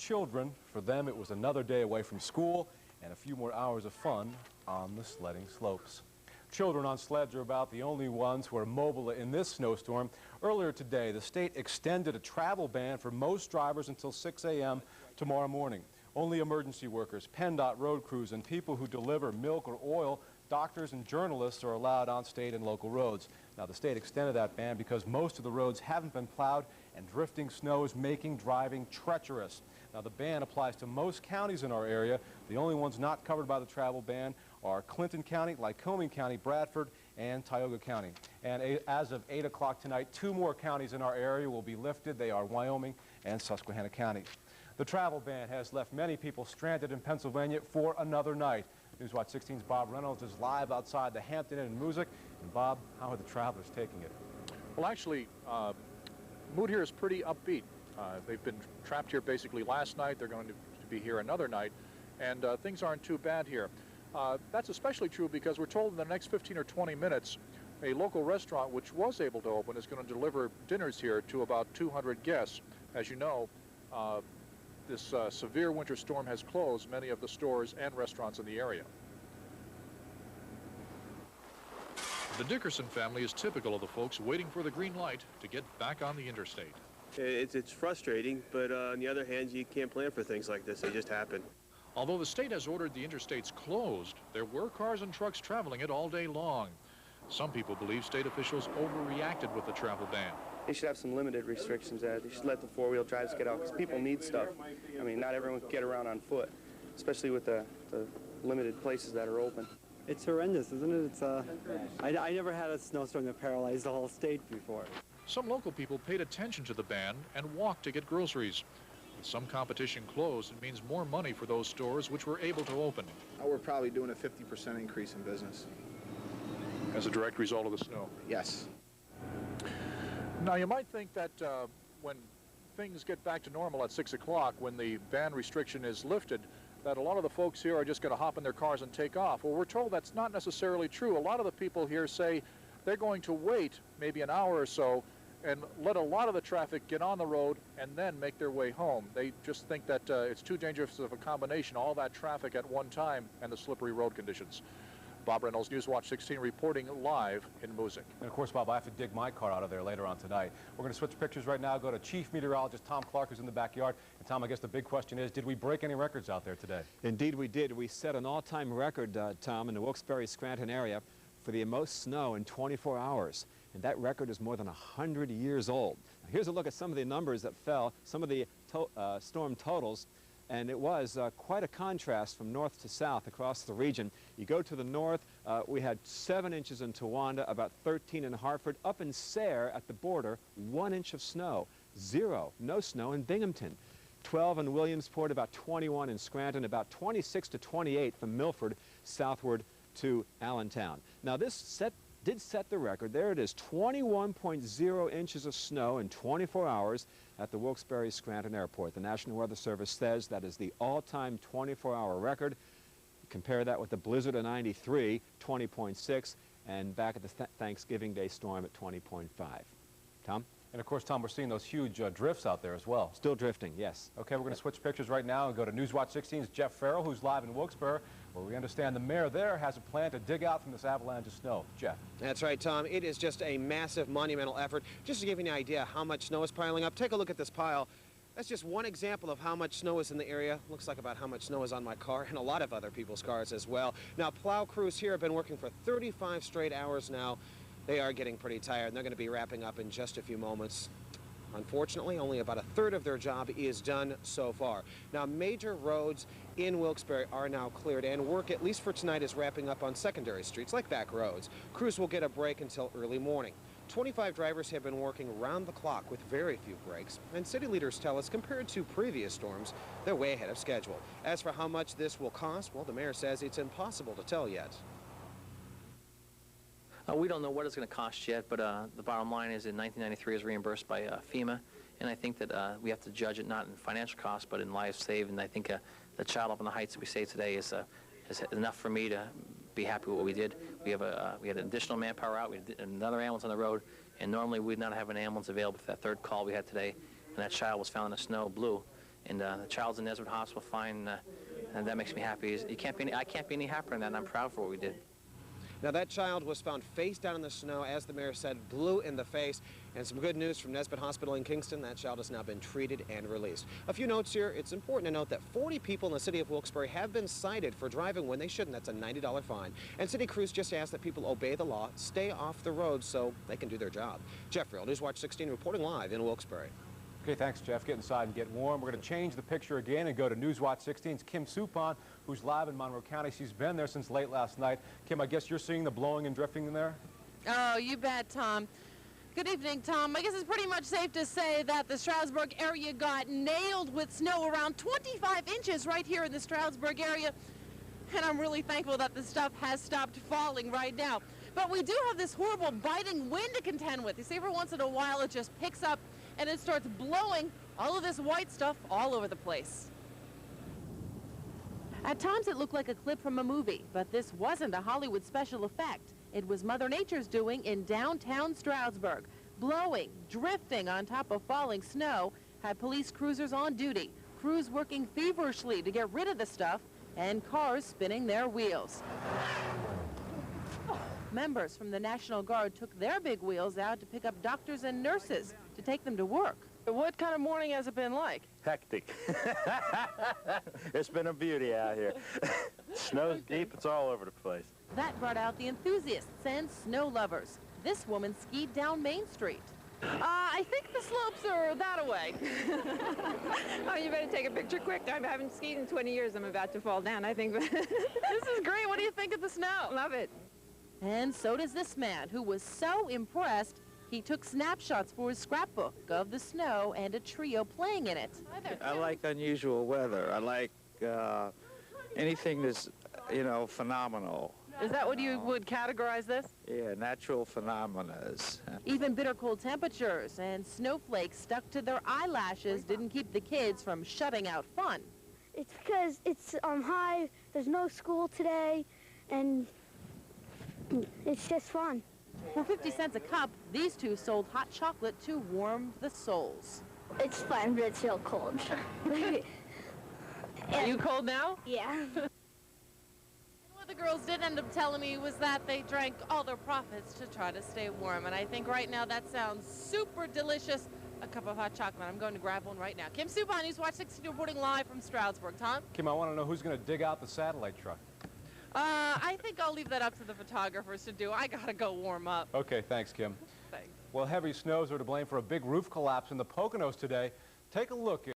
children, for them it was another day away from school and a few more hours of fun on the sledding slopes. Children on sleds are about the only ones who are mobile in this snowstorm. Earlier today, the state extended a travel ban for most drivers until 6 a.m. tomorrow morning. Only emergency workers, PennDOT road crews, and people who deliver milk or oil, doctors and journalists are allowed on state and local roads. Now, the state extended that ban because most of the roads haven't been plowed and drifting snow is making driving treacherous. Now, the ban applies to most counties in our area. The only ones not covered by the travel ban are Clinton County, Lycoming County, Bradford, and Tioga County. And as of 8 o'clock tonight, 2 more counties in our area will be lifted. They are Wyoming and Susquehanna County. The travel ban has left many people stranded in Pennsylvania for another night. NEWSWATch 16's Bob Reynolds is live outside the Hampton Inn in Moosic. And Bob, how are the travelers taking it? Well, actually, mood here is pretty upbeat. They've been trapped here basically last night. They're going to be here another night, and things aren't too bad here. That's especially true because we're told in the next 15 or 20 minutes, a local restaurant which was able to open is going to deliver dinners here to about 200 guests. As you know, this severe winter storm has closed many of the stores and restaurants in the area. The Dickerson family is typical of the folks waiting for the green light to get back on the interstate. It's frustrating, but on the other hand, you can't plan for things like this. They just happen. Although the state has ordered the interstates closed, there were cars and trucks traveling it all day long. Some people believe state officials overreacted with the travel ban. They should have some limited restrictions. They should let the four-wheel drives get out because people need stuff. I mean, not everyone can get around on foot, especially with the limited places that are open. It's horrendous, isn't it? It's I never had a snowstorm that paralyzed the whole state before. Some local people paid attention to the ban and walked to get groceries. With some competition closed, it means more money for those stores which were able to open. We're probably doing a 50% increase in business. As a direct result of the snow? Yes. Now, you might think that when things get back to normal at 6 o'clock, when the ban restriction is lifted, that a lot of the folks here are just going to hop in their cars and take off. Well, we're told that's not necessarily true. A lot of the people here say they're going to wait maybe an hour or so and let a lot of the traffic get on the road and then make their way home. They just think that it's too dangerous of a combination, all that traffic at one time and the slippery road conditions. Bob Reynolds, NEWSWATch 16, reporting live in Moosic. And of course, Bob, I have to dig my car out of there later on tonight. We're going to switch pictures right now, go to Chief Meteorologist Tom Clark, who's in the backyard. And Tom, I guess the big question is, did we break any records out there today? Indeed we did. We set an all-time record, Tom, in the Wilkes-Barre-Scranton area for the most snow in 24 hours. And that record is more than 100 years old. Now, here's a look at some of the numbers that fell, some of the storm totals. And it was quite a contrast from north to south across the region. You go to the north, we had 7 inches in Towanda, about 13 in Hartford. Up in Sayre at the border, 1 inch of snow. 0, no snow in Binghamton. 12 in Williamsport, about 21 in Scranton, about 26 to 28 from Milford southward to Allentown. Now this did set the record. There it is, 21.0 inches of snow in 24 hours at the Wilkes-Barre-Scranton Airport. The National Weather Service says that is the all-time 24-hour record. Compare that with the blizzard of '93, 20.6, and back at the Thanksgiving Day storm at 20.5. Tom? And of course, Tom, we're seeing those huge drifts out there as well. Still drifting, yes. Okay, we're going to switch pictures right now and go to NEWSWATch 16's Jeff Ferrell, who's live in Wilkes-Barre, where we understand the mayor there has a plan to dig out from this avalanche of snow. Jeff. That's right, Tom. It is just a massive, monumental effort. Just to give you an idea how much snow is piling up, take a look at this pile. That's just one example of how much snow is in the area. Looks like about how much snow is on my car and a lot of other people's cars as well. Now, plow crews here have been working for 35 straight hours now. They are getting pretty tired, and they're going to be wrapping up in just a few moments. Unfortunately, only about 1/3 of their job is done so far. Now, major roads in Wilkes-Barre are now cleared, and work, at least for tonight, is wrapping up on secondary streets like back roads. Crews will get a break until early morning. 25 drivers have been working round the clock with very few breaks, and city leaders tell us compared to previous storms, they're way ahead of schedule. As for how much this will cost, well, the mayor says it's impossible to tell yet. We don't know what it's going to cost yet, but the bottom line is in 1993 is reimbursed by FEMA, and I think that we have to judge it not in financial costs but in lives saved, and I think the child up on the heights that we say today is enough for me to be happy with what we did. We had additional manpower out, we had another ambulance on the road, and normally we'd not have an ambulance available for that third call we had today, and that child was found in the snow blue, and the child's in Nesbitt Hospital fine, and that makes me happy. I can't be any happier than that, and I'm proud for what we did. Now, that child was found face down in the snow, as the mayor said, blue in the face. And some good news from Nesbitt Hospital in Kingston. That child has now been treated and released. A few notes here. It's important to note that 40 people in the city of Wilkes-Barre have been cited for driving when they shouldn't. That's a $90 fine. And city crews just ask that people obey the law, stay off the road so they can do their job. Jeff Ferrell, Newswatch 16, reporting live in Wilkes-Barre. Okay, thanks, Jeff. Get inside and get warm. We're going to change the picture again and go to Newswatch 16's Kim Supon, who's live in Monroe County. She's been there since late last night. Kim, I guess you're seeing the blowing and drifting in there? Oh, you bet, Tom. Good evening, Tom. I guess it's pretty much safe to say that the Stroudsburg area got nailed with snow, around 25 inches right here in the Stroudsburg area. And I'm really thankful that the stuff has stopped falling right now. But we do have this horrible biting wind to contend with. You see, every once in a while it just picks up and it starts blowing all of this white stuff all over the place. At times it looked like a clip from a movie, but this wasn't a Hollywood special effect. It was Mother Nature's doing in downtown Stroudsburg. Blowing, drifting on top of falling snow had police cruisers on duty, crews working feverishly to get rid of the stuff, and cars spinning their wheels. Members from the National Guard took their big wheels out to pick up doctors and nurses to take them to work. What kind of morning has it been like? Hectic. It's been a beauty out here. Snow's deep, it's all over the place. That brought out the enthusiasts and snow lovers. This woman skied down Main Street. I think the slopes are that way. Oh, you better take a picture quick. I haven't skied in 20 years. I'm about to fall down, I think. This is great. What do you think of the snow? Love it. And so does this man, who was so impressed, he took snapshots for his scrapbook of the snow and a trio playing in it. I like unusual weather. I like anything that's, you know, phenomenal. Is that what you would categorize this? Yeah, natural phenomena. Even bitter cold temperatures and snowflakes stuck to their eyelashes didn't keep the kids from shutting out fun. It's because it's high, there's no school today, and it's just fun. For 50 cents a cup, these two sold hot chocolate to warm the souls. It's fun, but it's real cold. Are you cold now? Yeah. What the girls did end up telling me was that they drank all their profits to try to stay warm, and I think right now that sounds super delicious. A cup of hot chocolate. I'm going to grab one right now. Kim Supon, Newswatch 16, reporting live from Stroudsburg. Tom? Kim, I want to know who's going to dig out the satellite truck. I think I'll leave that up to the photographers to do. I gotta go warm up. Okay, thanks, Kim. Thanks. Well, heavy snows are to blame for a big roof collapse in the Poconos today. Take a look at